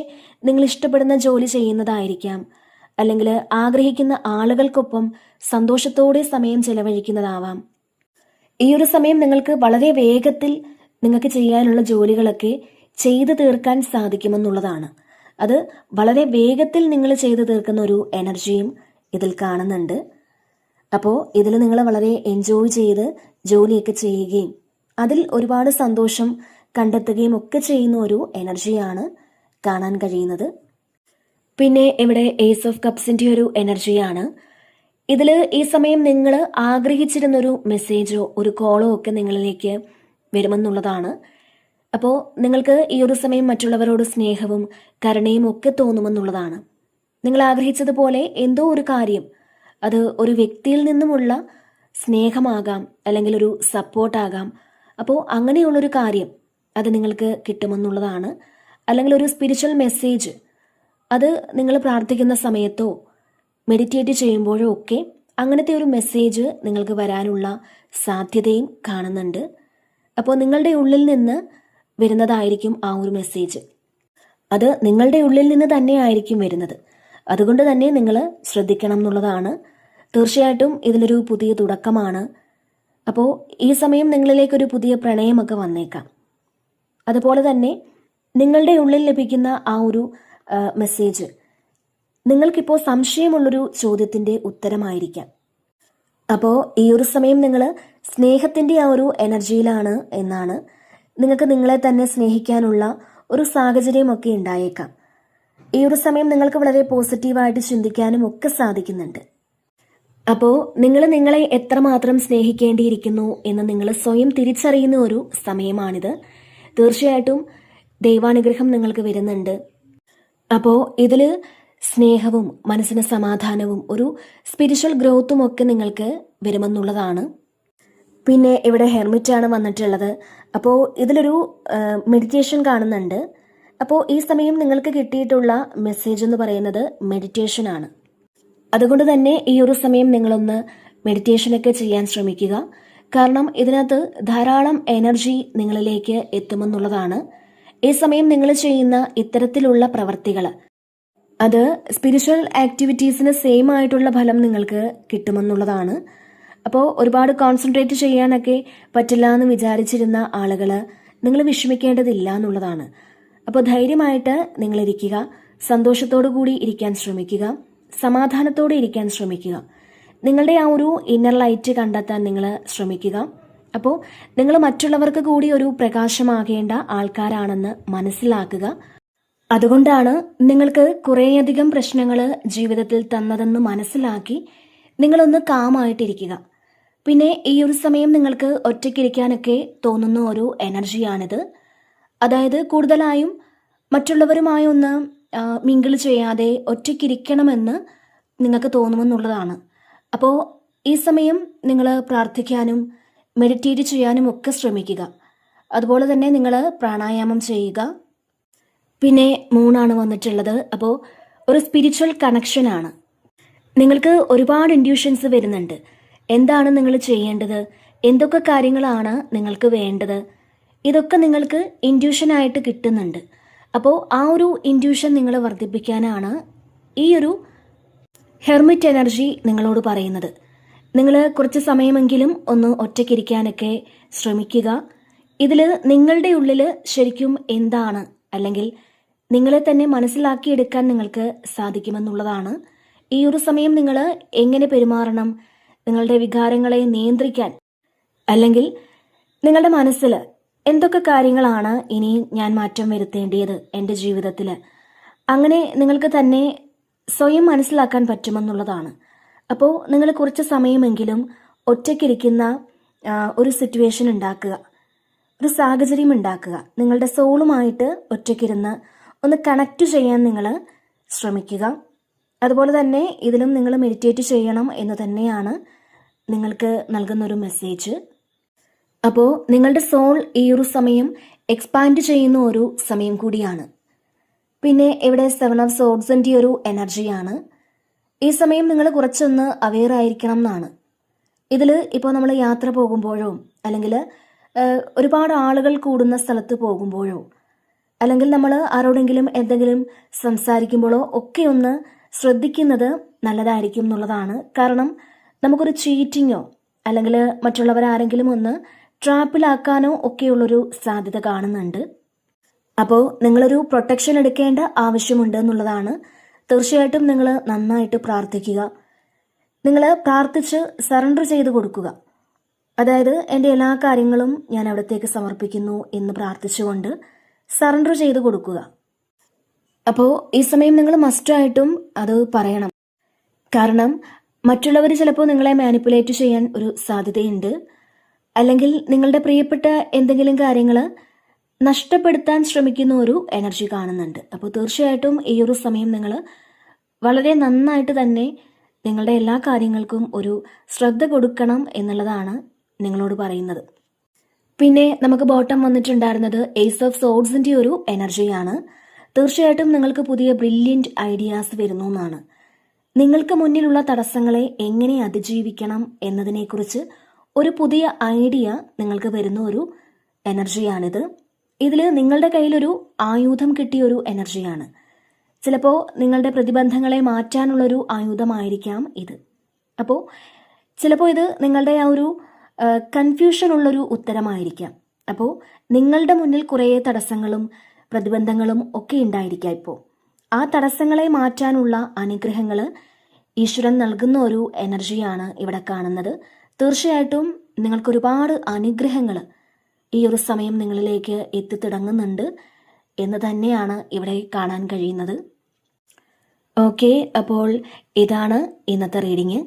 നിങ്ങൾ ഇഷ്ടപ്പെടുന്ന ജോലി ചെയ്യുന്നതായിരിക്കാം, അല്ലെങ്കിൽ ആഗ്രഹിക്കുന്ന ആളുകൾക്കൊപ്പം സന്തോഷത്തോടെ സമയം ചെലവഴിക്കുന്നതാവാം. ഈ ഒരു സമയം നിങ്ങൾക്ക് വളരെ വേഗത്തിൽ നിങ്ങൾക്ക് ചെയ്യാനുള്ള ജോലികളൊക്കെ ചെയ്തു തീർക്കാൻ സാധിക്കുമെന്നുള്ളതാണ്. അത് വളരെ വേഗത്തിൽ നിങ്ങൾ ചെയ്തു തീർക്കുന്ന ഒരു എനർജിയും ഇതിൽ കാണുന്നുണ്ട്. അപ്പോൾ ഇതിൽ നിങ്ങൾ വളരെ എൻജോയ് ചെയ്ത് ജോലിയൊക്കെ ചെയ്യുകയും അതിൽ ഒരുപാട് സന്തോഷം കണ്ടെത്തുകയും ഒക്കെ ചെയ്യുന്ന ഒരു എനർജിയാണ് കാണാൻ കഴിയുന്നത്. പിന്നെ ഇവിടെ ഏസ് ഓഫ് കപ്സിൻ്റെ ഒരു എനർജിയാണ്. ഇതിൽ ഈ സമയം നിങ്ങൾ ആഗ്രഹിച്ചിരുന്നൊരു മെസ്സേജോ ഒരു കോളോ ഒക്കെ നിങ്ങളിലേക്ക് വരുമെന്നുള്ളതാണ്. അപ്പോൾ നിങ്ങൾക്ക് ഈ ഒരു സമയം മറ്റുള്ളവരോട് സ്നേഹവും കരുണയും ഒക്കെ തോന്നുമെന്നുള്ളതാണ്. നിങ്ങൾ ആഗ്രഹിച്ചതുപോലെ എന്തോ ഒരു കാര്യം, അത് ഒരു വ്യക്തിയിൽ നിന്നുമുള്ള സ്നേഹമാകാം, അല്ലെങ്കിൽ ഒരു സപ്പോർട്ടാകാം. അപ്പോൾ അങ്ങനെയുള്ളൊരു കാര്യം അത് നിങ്ങൾക്ക് കിട്ടുമെന്നുള്ളതാണ്. അല്ലെങ്കിൽ ഒരു സ്പിരിച്വൽ മെസ്സേജ്, അത് നിങ്ങൾ പ്രാർത്ഥിക്കുന്ന സമയത്തോ മെഡിറ്റേറ്റ് ചെയ്യുമ്പോഴോ ഒക്കെ അങ്ങനത്തെ ഒരു മെസ്സേജ് നിങ്ങൾക്ക് വരാനുള്ള സാധ്യതയും കാണുന്നുണ്ട്. അപ്പോൾ നിങ്ങളുടെ ഉള്ളിൽ നിന്ന് വരുന്നതായിരിക്കും ആ ഒരു മെസ്സേജ്. അത് നിങ്ങളുടെ ഉള്ളിൽ നിന്ന് തന്നെ ആയിരിക്കും വരുന്നത്. അതുകൊണ്ട് തന്നെ നിങ്ങൾ ശ്രദ്ധിക്കണം എന്നുള്ളതാണ്. തീർച്ചയായിട്ടും ഇതിലൊരു പുതിയ തുടക്കമാണ്. അപ്പോൾ ഈ സമയം നിങ്ങളിലേക്കൊരു പുതിയ പ്രണയമൊക്കെ വന്നേക്കാം. അതുപോലെ തന്നെ നിങ്ങളുടെ ഉള്ളിൽ ലഭിക്കുന്ന ആ ഒരു മെസ്സേജ് നിങ്ങൾക്കിപ്പോൾ സംശയമുള്ളൊരു ചോദ്യത്തിൻ്റെ ഉത്തരമായിരിക്കാം. അപ്പോൾ ഈ ഒരു സമയം നിങ്ങൾ സ്നേഹത്തിൻ്റെ ആ ഒരു എനർജിയിലാണ് എന്നാണ്. നിങ്ങൾക്ക് നിങ്ങളെ തന്നെ സ്നേഹിക്കാനുള്ള ഒരു സാഹചര്യമൊക്കെ ഉണ്ടായേക്കാം. ഈ ഒരു സമയം നിങ്ങൾക്ക് വളരെ പോസിറ്റീവായിട്ട് ചിന്തിക്കാനും ഒക്കെ സാധിക്കുന്നുണ്ട്. അപ്പോൾ നിങ്ങൾ നിങ്ങളെ എത്രമാത്രം സ്നേഹിക്കേണ്ടിയിരിക്കുന്നു എന്ന് നിങ്ങൾ സ്വയം തിരിച്ചറിയുന്ന ഒരു സമയമാണിത്. തീർച്ചയായിട്ടും ദൈവാനുഗ്രഹം നിങ്ങൾക്ക് വരുന്നുണ്ട്. അപ്പോൾ ഇതിൽ സ്നേഹവും മനസ്സിന് സമാധാനവും ഒരു സ്പിരിച്വൽ ഗ്രോത്തും ഒക്കെ നിങ്ങൾക്ക് വരുമെന്നുള്ളതാണ്. പിന്നെ ഇവിടെ ഹെർമിറ്റാണ് വന്നിട്ടുള്ളത്. അപ്പോൾ ഇതിലൊരു മെഡിറ്റേഷൻ കാണുന്നുണ്ട്. അപ്പോൾ ഈ സമയം നിങ്ങൾക്ക് കിട്ടിയിട്ടുള്ള മെസ്സേജ് എന്ന് പറയുന്നത് മെഡിറ്റേഷനാണ്. അതുകൊണ്ട് തന്നെ ഈ ഒരു സമയം നിങ്ങളൊന്ന് മെഡിറ്റേഷനൊക്കെ ചെയ്യാൻ ശ്രമിക്കുക. കാരണം ഇതിനകത്ത് ധാരാളം എനർജി നിങ്ങളിലേക്ക് എത്തുമെന്നുള്ളതാണ്. ഈ സമയം നിങ്ങൾ ചെയ്യുന്ന ഇത്തരത്തിലുള്ള പ്രവർത്തികൾ അത് സ്പിരിച്വൽ ആക്ടിവിറ്റീസിന് സെയിം ആയിട്ടുള്ള ഫലം നിങ്ങൾക്ക് കിട്ടുമെന്നുള്ളതാണ്. അപ്പോൾ ഒരുപാട് കോൺസെൻട്രേറ്റ് ചെയ്യാനൊക്കെ പറ്റില്ല എന്ന് വിചാരിച്ചിരുന്ന ആളുകൾ നിങ്ങൾ വിഷമിക്കേണ്ടതില്ല എന്നുള്ളതാണ്. അപ്പോൾ ധൈര്യമായിട്ട് നിങ്ങളിരിക്കുക, സന്തോഷത്തോടു കൂടി ഇരിക്കാൻ ശ്രമിക്കുക, സമാധാനത്തോടെ ഇരിക്കാൻ ശ്രമിക്കുക. നിങ്ങളുടെ ആ ഒരു ഇന്നർ ലൈറ്റ് കണ്ടെത്താൻ നിങ്ങൾ ശ്രമിക്കുക. അപ്പോൾ നിങ്ങൾ മറ്റുള്ളവർക്ക് കൂടി ഒരു പ്രകാശമാകേണ്ട ആൾക്കാരാണെന്ന് മനസ്സിലാക്കുക. അതുകൊണ്ടാണ് നിങ്ങൾക്ക് കുറേയധികം പ്രശ്നങ്ങൾ ജീവിതത്തിൽ തന്നതെന്ന് മനസ്സിലാക്കി നിങ്ങളൊന്ന് കാമായിട്ടിരിക്കുക. പിന്നെ ഈ ഒരു സമയം നിങ്ങൾക്ക് ഒറ്റയ്ക്കിരിക്കാനൊക്കെ തോന്നുന്ന ഒരു എനർജിയാണിത്. അതായത് കൂടുതലായും മറ്റുള്ളവരുമായി ഒന്ന് മിങ്കിൾ ചെയ്യാതെ ഒറ്റയ്ക്കിരിക്കണമെന്ന് നിങ്ങൾക്ക് തോന്നുമെന്നുള്ളതാണ്. അപ്പോൾ ഈ സമയം നിങ്ങൾ പ്രാർത്ഥിക്കാനും മെഡിറ്റേറ്റ് ചെയ്യാനും ഒക്കെ ശ്രമിക്കുക. അതുപോലെ തന്നെ നിങ്ങൾ പ്രാണായാമം ചെയ്യുക. പിന്നെ മൂണാണ് വന്നിട്ടുള്ളത്. അപ്പോൾ ഒരു സ്പിരിച്വൽ കണക്ഷനാണ്. നിങ്ങൾക്ക് ഒരുപാട് ഇൻഡ്യൂഷൻസ് വരുന്നുണ്ട്. എന്താണ് നിങ്ങൾ ചെയ്യേണ്ടത്, എന്തൊക്കെ കാര്യങ്ങളാണ് നിങ്ങൾക്ക് വേണ്ടത്, ഇതൊക്കെ നിങ്ങൾക്ക് ഇൻഡ്യൂഷനായിട്ട് കിട്ടുന്നുണ്ട്. അപ്പോൾ ആ ഒരു ഇൻഡ്യൂഷൻ നിങ്ങൾ വർദ്ധിപ്പിക്കാനാണ് ഈ ഒരു ഹെർമിറ്റ് എനർജി നിങ്ങളോട് പറയുന്നത്. നിങ്ങൾ കുറച്ച് സമയമെങ്കിലും ഒന്ന് ഒറ്റയ്ക്കിരിക്കാനൊക്കെ ശ്രമിക്കുക. ഇതിൽ നിങ്ങളുടെ ഉള്ളിൽ ശരിക്കും എന്താണ്, അല്ലെങ്കിൽ നിങ്ങളെ തന്നെ മനസ്സിലാക്കിയെടുക്കാൻ നിങ്ങൾക്ക് സാധിക്കുമെന്നുള്ളതാണ്. ഈ ഒരു സമയം നിങ്ങൾ എങ്ങനെ പെരുമാറണം, നിങ്ങളുടെ വികാരങ്ങളെ നിയന്ത്രിക്കാൻ, അല്ലെങ്കിൽ നിങ്ങളുടെ മനസ്സിൽ എന്തൊക്കെ കാര്യങ്ങളാണ് ഇനി ഞാൻ മാറ്റം വരുത്തേണ്ടത് എൻ്റെ ജീവിതത്തിൽ, അങ്ങനെ നിങ്ങൾക്ക് തന്നെ സ്വയം മനസ്സിലാക്കാൻ പറ്റുമെന്നുള്ളതാണ്. അപ്പോൾ നിങ്ങൾ കുറച്ച് സമയമെങ്കിലും ഒറ്റയ്ക്കിരിക്കുന്ന ഒരു സിറ്റുവേഷൻ ഉണ്ടാക്കുക, ഒരു സാഹചര്യം ഉണ്ടാക്കുക. നിങ്ങളുടെ സോളുമായിട്ട് ഒറ്റയ്ക്കിരുന്ന് ഒന്ന് കണക്റ്റ് ചെയ്യാൻ നിങ്ങൾ ശ്രമിക്കുക. അതുപോലെ തന്നെ ഇതിലും നിങ്ങൾ മെഡിറ്റേറ്റ് ചെയ്യണം എന്ന് തന്നെയാണ് നിങ്ങൾക്ക് നൽകുന്നൊരു മെസ്സേജ്. അപ്പോൾ നിങ്ങളുടെ സോൾ ഈ ഒരു സമയം എക്സ്പാൻഡ് ചെയ്യുന്ന ഒരു സമയം കൂടിയാണ്. പിന്നെ ഇവിടെ 7 ഓഫ് സോർഡ്സിൻ്റെ ഒരു എനർജിയാണ്. ഈ സമയം നിങ്ങൾ കുറച്ചൊന്ന് അവെയർ ആയിരിക്കണം എന്നാണ്. ഇതിൽ ഇപ്പോൾ നമ്മൾ യാത്ര പോകുമ്പോഴോ, അല്ലെങ്കിൽ ഒരുപാട് ആളുകൾ കൂടുന്ന സ്ഥലത്ത് പോകുമ്പോഴോ, അല്ലെങ്കിൽ നമ്മൾ ആരോടെങ്കിലും എന്തെങ്കിലും സംസാരിക്കുമ്പോഴോ ഒക്കെ ഒന്ന് ശ്രദ്ധിക്കുന്നത് നല്ലതായിരിക്കും എന്നുള്ളതാണ്. കാരണം നമുക്കൊരു ചീറ്റിങ്ങോ അല്ലെങ്കിൽ മറ്റുള്ളവരാരെങ്കിലും ഒന്ന് ട്രാപ്പിലാക്കാനോ ഒക്കെയുള്ളൊരു സാധ്യത കാണുന്നുണ്ട്. അപ്പോൾ നിങ്ങളൊരു പ്രൊട്ടക്ഷൻ എടുക്കേണ്ട ആവശ്യമുണ്ട് എന്നുള്ളതാണ്. തീർച്ചയായിട്ടും നിങ്ങൾ നന്നായിട്ട് പ്രാർത്ഥിക്കുക. നിങ്ങൾ പ്രാർത്ഥിച്ച് സറണ്ടർ ചെയ്ത് കൊടുക്കുക. അതായത് എൻ്റെ എല്ലാ കാര്യങ്ങളും ഞാൻ അവിടത്തേക്ക് സമർപ്പിക്കുന്നു എന്ന് പ്രാർത്ഥിച്ചുകൊണ്ട് സറണ്ടർ ചെയ്ത് കൊടുക്കുക. അപ്പോൾ ഈ സമയം നിങ്ങൾ മസ്റ്റായിട്ടും അത് പറയണം. കാരണം മറ്റുള്ളവർ ചിലപ്പോൾ നിങ്ങളെ മാനിപ്പുലേറ്റ് ചെയ്യാൻ ഒരു സാധ്യതയുണ്ട്. അല്ലെങ്കിൽ നിങ്ങളുടെ പ്രിയപ്പെട്ട എന്തെങ്കിലും കാര്യങ്ങൾ നഷ്ടപ്പെടുത്താൻ ശ്രമിക്കുന്ന ഒരു എനർജി കാണുന്നുണ്ട്. അപ്പോൾ തീർച്ചയായിട്ടും ഈ ഒരു സമയം നിങ്ങൾ വളരെ നന്നായിട്ട് തന്നെ നിങ്ങളുടെ എല്ലാ കാര്യങ്ങൾക്കും ഒരു ശ്രദ്ധ കൊടുക്കണം എന്നുള്ളതാണ് നിങ്ങളോട് പറയുന്നത്. പിന്നെ നമുക്ക് ബോട്ടം വന്നിട്ടുണ്ടായിരുന്നത് ഏസ് ഓഫ് സോർഡ്സിൻ്റെ ഒരു എനർജിയാണ്. തീർച്ചയായിട്ടും നിങ്ങൾക്ക് പുതിയ ബ്രില്യൻറ്റ് ഐഡിയാസ് വരുന്നു എന്നാണ്. നിങ്ങൾക്ക് മുന്നിലുള്ള തടസ്സങ്ങളെ എങ്ങനെ അതിജീവിക്കണം എന്നതിനെക്കുറിച്ച് ഒരു പുതിയ ഐഡിയ നിങ്ങൾക്ക് വരുന്ന ഒരു എനർജിയാണിത്. ഇതിൽ നിങ്ങളുടെ കയ്യിലൊരു ആയുധം കിട്ടിയൊരു എനർജിയാണ്. ചിലപ്പോൾ നിങ്ങളുടെ പ്രതിബന്ധങ്ങളെ മാറ്റാനുള്ളൊരു ആയുധമായിരിക്കാം ഇത്. അപ്പോൾ ചിലപ്പോൾ ഇത് നിങ്ങളുടെ ആ ഒരു കൺഫ്യൂഷൻ ഉള്ളൊരു ഉത്തരമായിരിക്കാം. അപ്പോൾ നിങ്ങളുടെ മുന്നിൽ കുറേ തടസ്സങ്ങളും പ്രതിബന്ധങ്ങളും ഒക്കെ ഉണ്ടായിരിക്കാം. ഇപ്പോൾ ആ തടസ്സങ്ങളെ മാറ്റാനുള്ള അനുഗ്രഹങ്ങൾ ഈശ്വരൻ നൽകുന്ന ഒരു എനർജിയാണ് ഇവിടെ കാണുന്നത്. തീർച്ചയായിട്ടും നിങ്ങൾക്കൊരുപാട് അനുഗ്രഹങ്ങൾ ഈ ഒരു സമയം നിങ്ങളിലേക്ക് എത്തിത്തുടങ്ങുന്നുണ്ട് എന്ന് തന്നെയാണ് ഇവിടെ കാണാൻ കഴിയുന്നത്. ഓക്കെ, അപ്പോൾ ഇതാണ് ഇന്നത്തെ റീഡിങ്.